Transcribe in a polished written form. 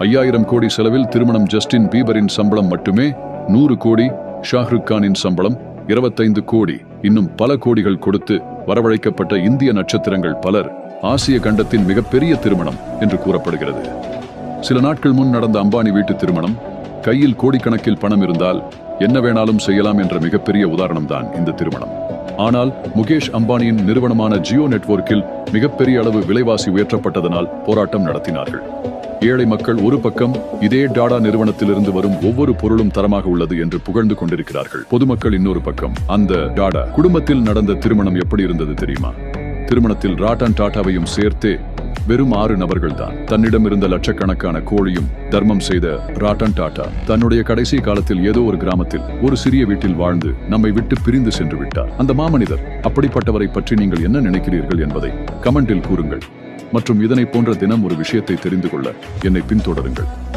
5000 கோடி செலவில் திருமணம். ஜஸ்டின் பீபரின் சம்பளம் மட்டுமே 100 கோடி. ஷாருக் கானின் சம்பளம் 25 கோடி. இன்னும் பல கோடிகள் கொடுத்து வரவழைக்கப்பட்ட இந்திய நட்சத்திரங்கள் பலர். ஆசிய கண்டத்தின் மிகப்பெரிய திருமணம் என்று கூறப்படுகிறது. சில நாட்கள் முன் நடந்த அம்பானி வீட்டு திருமணம். கையில் கோடிக்கணக்கில் பணம் இருந்தால் என்ன வேணாலும் செய்யலாம் என்ற மிகப்பெரிய உதாரணம்தான் இந்த திருமணம். ஆனால் முகேஷ் அம்பானியின் நிறுவனமான ஜியோ நெட்வொர்க்கில் மிகப்பெரிய அளவு விலைவாசி உயர்த்தப்பட்டதனால் போராட்டம் நடத்தினார்கள். ஏழை மக்கள் ஒரு பக்கம் இதே டாடா நிறுவனத்திலிருந்து வரும் ஒவ்வொரு பொருளும் தரமாக உள்ளது என்று புகழ்ந்து கொண்டிருக்கிறார்கள். பொதுமக்கள் இன்னொரு பக்கம். அந்த டாடா குடும்பத்தில் நடந்த திருமணம் எப்படி இருந்தது தெரியுமா? திருமணத்தில் ராட்டன் டாடாவையும் சேர்த்தே வெறும் 6 நபர்கள் தான். தன்னிடம் இருந்த லட்சக்கணக்கான கோழியும் தர்மம் செய்த ராட்டன் டாடா தன்னுடைய கடைசி காலத்தில் ஏதோ ஒரு கிராமத்தில் ஒரு சிறிய வீட்டில் வாழ்ந்து நம்மை விட்டு பிரிந்து சென்று விட்டார். அந்த மாமனிதர் அப்படிப்பட்டவரை பற்றி நீங்கள் என்ன நினைக்கிறீர்கள் என்பதை கமெண்டில் கூறுங்கள். மற்றும் இதனை போன்ற தினம் ஒரு விஷயத்தை தெரிந்து கொள்ள என்னை பின்தொடருங்கள்.